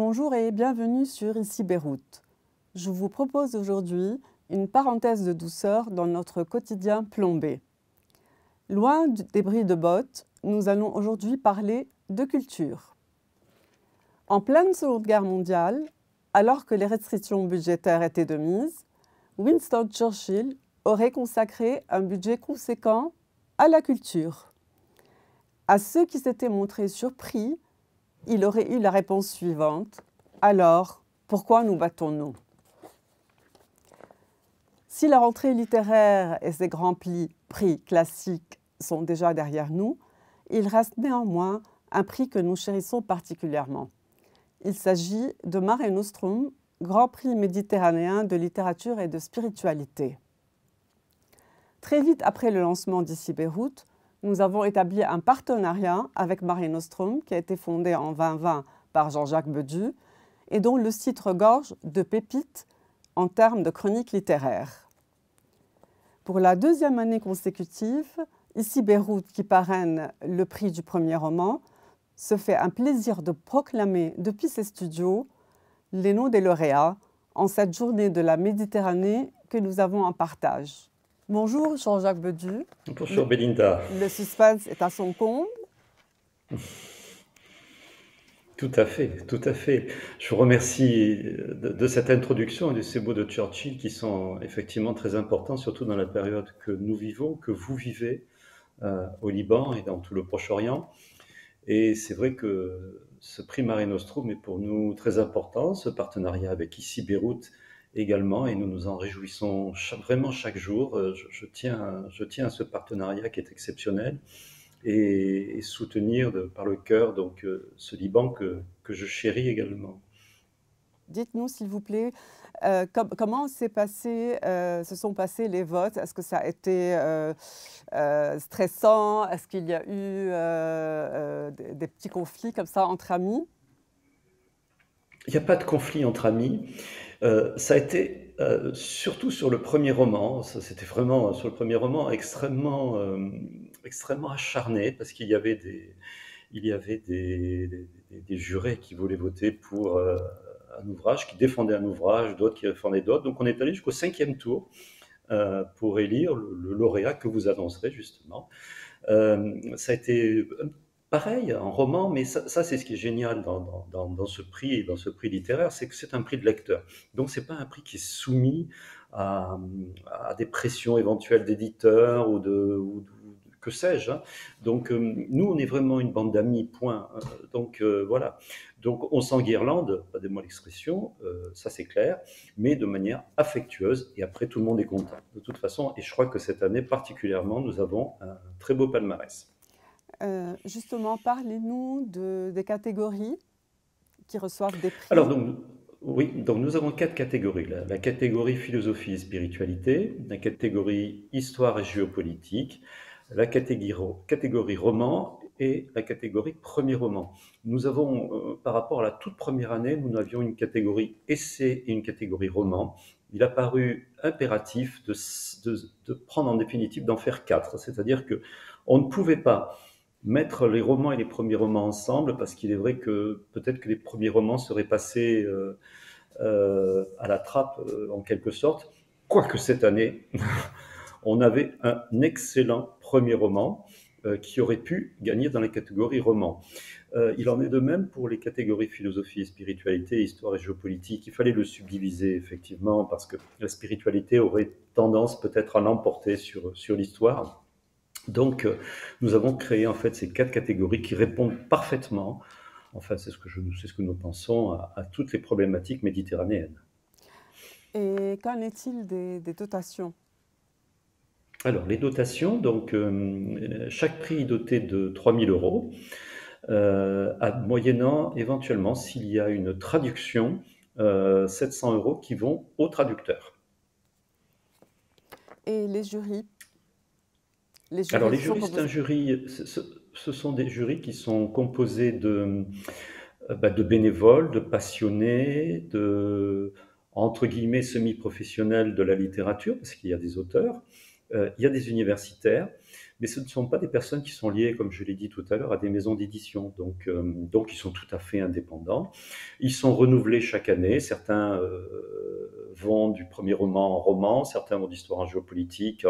Bonjour et bienvenue sur Ici Beyrouth. Je vous propose aujourd'hui une parenthèse de douceur dans notre quotidien plombé. Loin des bruits de bottes, nous allons aujourd'hui parler de culture. En pleine Seconde Guerre mondiale, alors que les restrictions budgétaires étaient de mise, Winston Churchill aurait consacré un budget conséquent à la culture. À ceux qui s'étaient montrés surpris, il aurait eu la réponse suivante: alors, pourquoi nous battons-nous? Si la rentrée littéraire et ses grands prix classiques sont déjà derrière nous, il reste néanmoins un prix que nous chérissons particulièrement. Il s'agit de Mare Nostrum, Grand Prix méditerranéen de littérature et de spiritualité. Très vite après le lancement d'Ici Beyrouth, nous avons établi un partenariat avec Mare Nostrum qui a été fondé en 2020 par Jean-Jacques Bedu et dont le site regorge de pépites en termes de chroniques littéraires. Pour la deuxième année consécutive, Ici Beyrouth, qui parraine le prix du premier roman, se fait un plaisir de proclamer depuis ses studios les noms des lauréats en cette journée de la Méditerranée que nous avons en partage. Bonjour Jean-Jacques Bedu. Bonjour Belinda. Le suspense est à son comble. Tout à fait, tout à fait. Je vous remercie de cette introduction et de ces mots de Churchill qui sont effectivement très importants, surtout dans la période que nous vivons, que vous vivez au Liban et dans tout le Proche-Orient. Et c'est vrai que ce prix Mare Nostrum est pour nous très important, ce partenariat avec Ici Beyrouth également, et nous nous en réjouissons vraiment chaque jour. Je tiens à ce partenariat qui est exceptionnel et soutenir par le cœur donc ce Liban que je chéris également. Dites-nous s'il vous plaît, comment se sont passés les votes? Est-ce que ça a été stressant? Est-ce qu'il y a eu des petits conflits comme ça entre amis? Il n'y a pas de conflit entre amis. Ça a été surtout sur le premier roman, ça c'était vraiment sur le premier roman extrêmement acharné parce qu'il y avait des jurés qui voulaient voter pour un ouvrage, qui défendaient un ouvrage, d'autres qui défendaient d'autres. Donc on est allé jusqu'au 5e tour pour élire le lauréat que vous annoncerez justement. Ça a été pareil en roman, mais ça c'est ce qui est génial dans ce prix et dans ce prix littéraire, c'est que c'est un prix de lecteur. Donc c'est pas un prix qui est soumis à, à des pressions éventuelles d'éditeurs ou que sais-je, hein. Donc nous on est vraiment une bande d'amis, point. Donc voilà. Donc on s'enguirlande, pas de moi l'expression, ça c'est clair, mais de manière affectueuse, et après tout le monde est content de toute façon, et je crois que cette année particulièrement nous avons un très beau palmarès. Justement, parlez-nous des catégories qui reçoivent des Alors prix. donc, oui, donc nous avons 4 catégories. La catégorie philosophie et spiritualité, la catégorie histoire et géopolitique, la catégorie roman et la catégorie premier roman. Nous avons, par rapport à la toute première année, nous avions une catégorie essai et une catégorie roman. Il a paru impératif de prendre en définitive, d'en faire 4. C'est-à-dire que on ne pouvait pas mettre les romans et les premiers romans ensemble, parce qu'il est vrai que peut-être que les premiers romans seraient passés à la trappe en quelque sorte. Quoique cette année, on avait un excellent premier roman qui aurait pu gagner dans la catégorie roman. Il en est de même pour les catégories philosophie et spiritualité, histoire et géopolitique. Il fallait le subdiviser effectivement parce que la spiritualité aurait tendance peut-être à l'emporter sur l'histoire. Donc, nous avons créé en fait ces 4 catégories qui répondent parfaitement, enfin c'est ce que nous pensons, à toutes les problématiques méditerranéennes. Et qu'en est-il des dotations? Alors, les dotations, donc chaque prix est doté de 3 000 euros, moyennant éventuellement, s'il y a une traduction, 700 euros qui vont au traducteur. Et les jurys? Les Alors, jurys les sont jurys, c'est un composés. jury, ce sont des jurys qui sont composés de bénévoles, de passionnés, entre guillemets, semi-professionnels de la littérature, parce qu'il y a des auteurs, il y a des universitaires, mais ce ne sont pas des personnes qui sont liées, comme je l'ai dit tout à l'heure, à des maisons d'édition. Donc ils sont tout à fait indépendants. Ils sont renouvelés chaque année. Certains vont du premier roman en roman, certains vont d'histoire en géopolitique,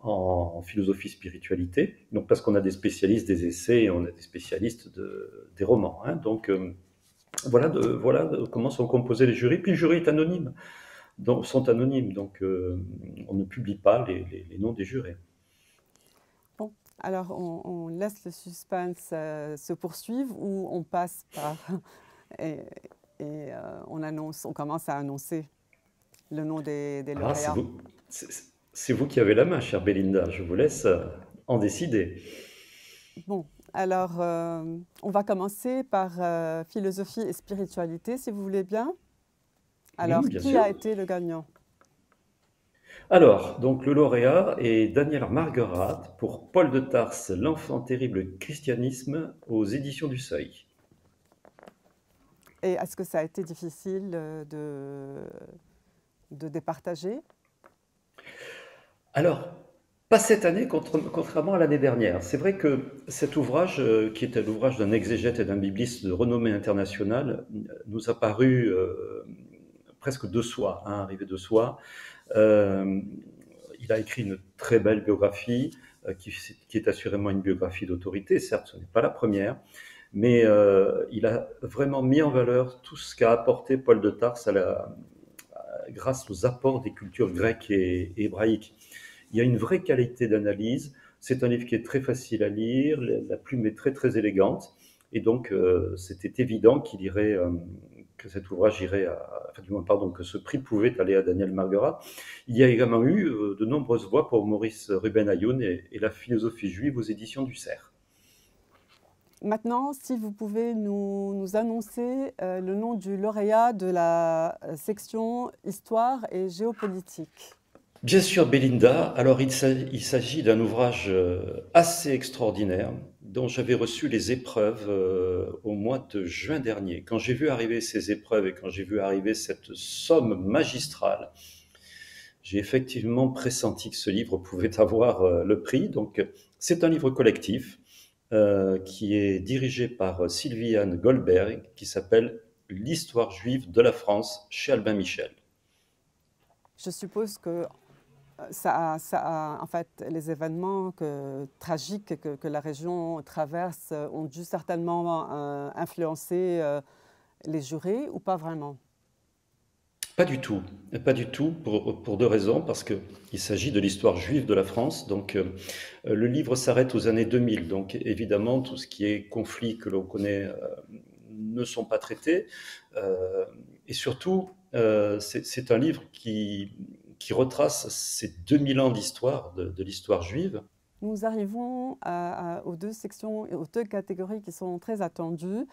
en philosophie spiritualité. Donc parce qu'on a des spécialistes des essais et on a des spécialistes des romans. Hein. Donc voilà comment sont composés les jurys. Puis le jury est anonyme. Sont anonymes, donc on ne publie pas les noms des jurés. Bon, alors on laisse le suspense se poursuivre ou on passe par et, on commence à annoncer le nom des Ah, lauréats. c'est vous qui avez la main, chère Belinda. Je vous laisse en décider. Bon, alors on va commencer par philosophie et spiritualité, si vous voulez bien. Alors, Bien qui sûr. a été le gagnant? Alors, donc le lauréat est Daniel Marguerat pour Paul de Tarse, L'enfant terrible christianisme aux éditions du Seuil. Et est-ce que ça a été difficile de départager? Alors, pas cette année, contrairement à l'année dernière. C'est vrai que cet ouvrage, qui était l'ouvrage d'un exégète et d'un bibliste de renommée internationale, nous a paru presque de soi, hein, arrivé de soi. Il a écrit une très belle biographie, qui est assurément une biographie d'autorité. Certes, ce n'est pas la première, mais il a vraiment mis en valeur tout ce qu'a apporté Paul de Tarse grâce aux apports des cultures grecques et hébraïques. Il y a une vraie qualité d'analyse. C'est un livre qui est très facile à lire, la plume est très très élégante, et donc c'était évident que cet ouvrage irait enfin, du moins, pardon, que ce prix pouvait aller à Daniel Marguerat. Il y a également eu de nombreuses voix pour Maurice Ruben Ayoun et la philosophie juive aux éditions du Cerf. Maintenant, si vous pouvez nous annoncer le nom du lauréat de la section Histoire et géopolitique. Bien sûr, Belinda. Alors, il s'agit d'un ouvrage assez extraordinaire dont j'avais reçu les épreuves au mois de juin dernier. Quand j'ai vu arriver ces épreuves et quand j'ai vu arriver cette somme magistrale, j'ai effectivement pressenti que ce livre pouvait avoir le prix. Donc, c'est un livre collectif qui est dirigé par Sylviane Goldberg, qui s'appelle L'histoire juive de la France chez Albin Michel. Je suppose que en fait, les événements tragiques que la région traverse ont dû certainement influencer les jurés ou pas vraiment? Pas du tout, pas du tout, pour deux raisons, parce qu'il s'agit de l'histoire juive de la France. Donc, le livre s'arrête aux années 2000. Donc, évidemment, tout ce qui est conflit que l'on connaît ne sont pas traités. Et surtout, c'est un livre qui retrace ces 2000 ans d'histoire, de l'histoire juive. Nous arrivons aux deux sections, aux deux catégories qui sont très attendues,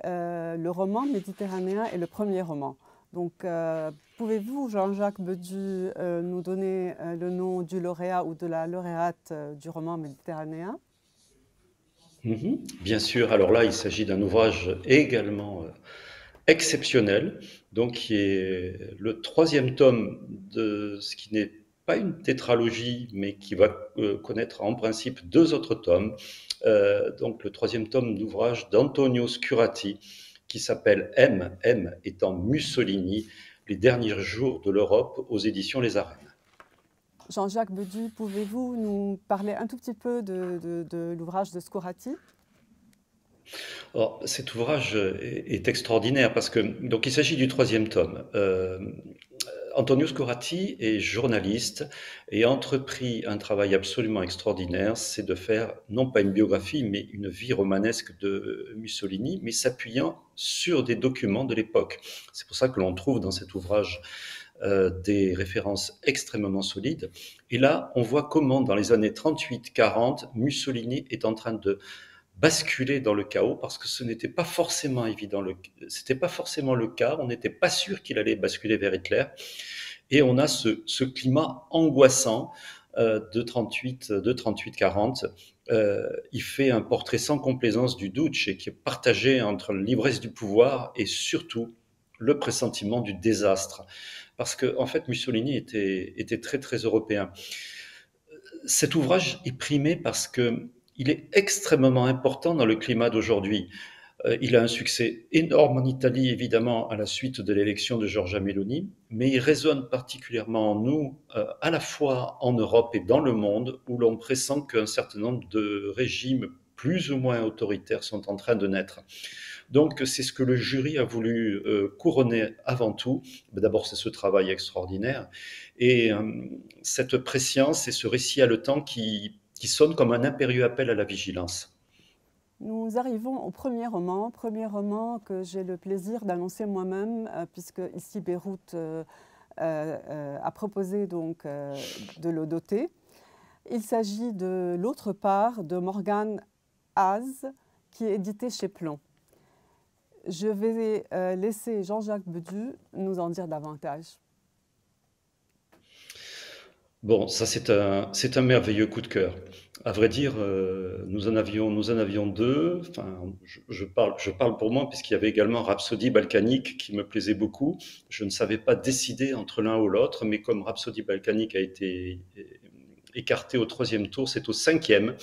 le roman méditerranéen et le premier roman. Donc, pouvez-vous, Jean-Jacques Bedu, nous donner le nom du lauréat ou de la lauréate du roman méditerranéen? Bien sûr, alors là, il s'agit d'un ouvrage également exceptionnel, donc qui est le troisième tome de ce qui n'est pas une tétralogie, mais qui va connaître en principe deux autres tomes. Donc le troisième tome d'ouvrage d'Antonio Scurati, qui s'appelle M étant Mussolini, les derniers jours de l'Europe aux éditions Les Arènes. Jean-Jacques Bedu, pouvez-vous nous parler un tout petit peu de l'ouvrage de Scurati? Alors, cet ouvrage est extraordinaire parce que donc il s'agit du troisième tome. Antonio Scurati est journaliste et a entrepris un travail absolument extraordinaire, c'est de faire non pas une biographie, mais une vie romanesque de Mussolini, mais s'appuyant sur des documents de l'époque. C'est pour ça que l'on trouve dans cet ouvrage des références extrêmement solides. Et là, on voit comment dans les années 38-40, Mussolini est en train de basculer dans le chaos parce que ce n'était pas forcément évident, c'était pas forcément le cas, on n'était pas sûr qu'il allait basculer vers Hitler, et on a ce climat angoissant de 38-40. Il fait un portrait sans complaisance du Duce et qui est partagé entre l'ivresse du pouvoir et surtout le pressentiment du désastre. Parce que, en fait, Mussolini était très, très européen. cet ouvrage est primé parce qu'il est extrêmement important dans le climat d'aujourd'hui. Il a un succès énorme en Italie, évidemment, à la suite de l'élection de Giorgia Meloni, mais il résonne particulièrement en nous, à la fois en Europe et dans le monde, où l'on pressent qu'un certain nombre de régimes plus ou moins autoritaires sont en train de naître. Donc, c'est ce que le jury a voulu couronner avant tout. D'abord, c'est ce travail extraordinaire et cette prescience et ce récit haletant qui sonne comme un impérieux appel à la vigilance. Nous arrivons au premier roman que j'ai le plaisir d'annoncer moi-même, puisque ici Beyrouth a proposé donc de le doter. Il s'agit de L'autre part de Morgane Haz, qui est édité chez Plon. Je vais laisser Jean-Jacques Bedu nous en dire davantage. Bon, ça c'est un merveilleux coup de cœur. À vrai dire, nous en avions deux. Enfin, je parle pour moi puisqu'il y avait également Rhapsodie balkanique qui me plaisait beaucoup. Je ne savais pas décider entre l'un ou l'autre, mais comme Rhapsodie balkanique a été écarté au troisième tour, c'est au cinquième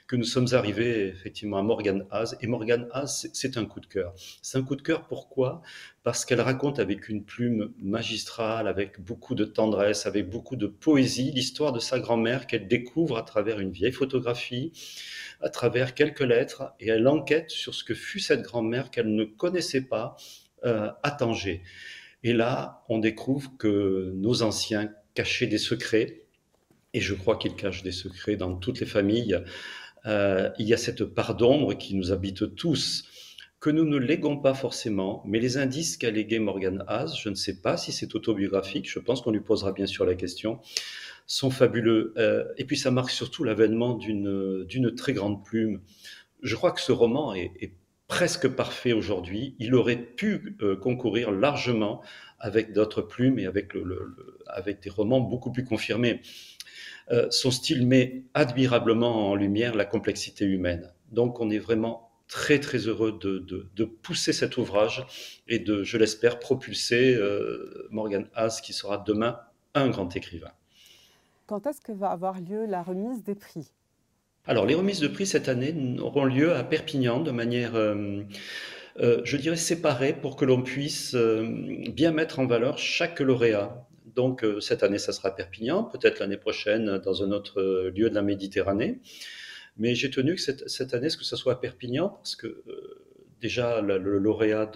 que nous sommes arrivés effectivement à Morgane Haz. Et Morgane Haz, c'est un coup de cœur. C'est un coup de cœur pourquoi? Parce qu'elle raconte avec une plume magistrale, avec beaucoup de tendresse, avec beaucoup de poésie, l'histoire de sa grand-mère qu'elle découvre à travers une vieille photographie, à travers quelques lettres, et elle enquête sur ce que fut cette grand-mère qu'elle ne connaissait pas à Tanger. Et là, on découvre que nos anciens cachaient des secrets, et je crois qu'ils cachent des secrets dans toutes les familles. Il y a cette part d'ombre qui nous habite tous, que nous ne léguons pas forcément, mais les indices qu'a légué Morgane Haz, je ne sais pas si c'est autobiographique, je pense qu'on lui posera bien sûr la question, sont fabuleux. Et puis ça marque surtout l'avènement d'une très grande plume. Je crois que ce roman est presque parfait aujourd'hui. Il aurait pu concourir largement avec d'autres plumes et avec, avec des romans beaucoup plus confirmés. Son style met admirablement en lumière la complexité humaine. Donc on est vraiment très très heureux de pousser cet ouvrage et de, je l'espère, propulser Morgane Haz qui sera demain un grand écrivain. Quand est-ce que va avoir lieu la remise des prix? Alors les remises de prix cette année auront lieu à Perpignan de manière, je dirais, séparée pour que l'on puisse bien mettre en valeur chaque lauréat. Donc cette année, ça sera à Perpignan, peut-être l'année prochaine dans un autre lieu de la Méditerranée. Mais j'ai tenu que cette année, que ce soit à Perpignan, parce que déjà le lauréat,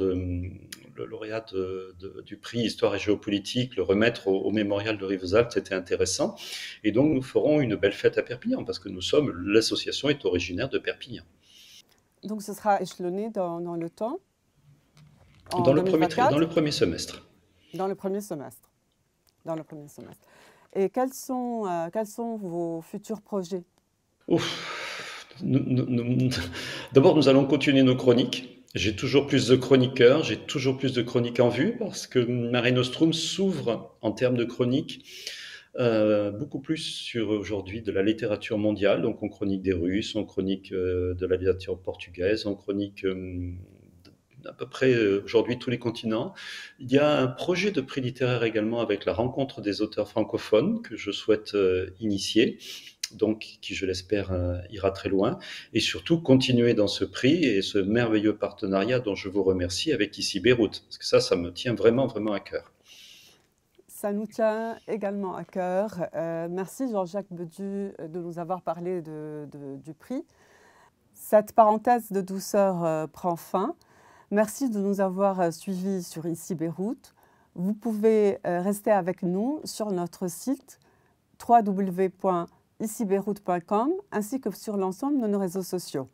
du prix Histoire et géopolitique, le remettre au mémorial de Rivesaltes, c'était intéressant. Et donc nous ferons une belle fête à Perpignan, parce que l'association est originaire de Perpignan. Donc ce sera échelonné dans le temps, en Dans 2024, le premier semestre. dans le premier semestre. Dans le premier semestre. Et quels sont vos futurs projets? Ouf. D'abord, nous allons continuer nos chroniques. J'ai toujours plus de chroniqueurs, j'ai toujours plus de chroniques en vue parce que Mare Nostrum s'ouvre en termes de chroniques beaucoup plus sur aujourd'hui de la littérature mondiale. Donc on chronique des Russes, on chronique de la littérature portugaise, on chronique à peu près aujourd'hui tous les continents. Il y a un projet de prix littéraire également avec la rencontre des auteurs francophones que je souhaite initier, donc qui, je l'espère, ira très loin, et surtout continuer dans ce prix et ce merveilleux partenariat dont je vous remercie avec Ici Beyrouth, parce que ça me tient vraiment, vraiment à cœur. Ça nous tient également à cœur. Merci Jean-Jacques Bedu de nous avoir parlé du prix. Cette parenthèse de douceur prend fin. Merci de nous avoir suivis sur Ici Beyrouth. Vous pouvez rester avec nous sur notre site www.icibeyrouth.com ainsi que sur l'ensemble de nos réseaux sociaux.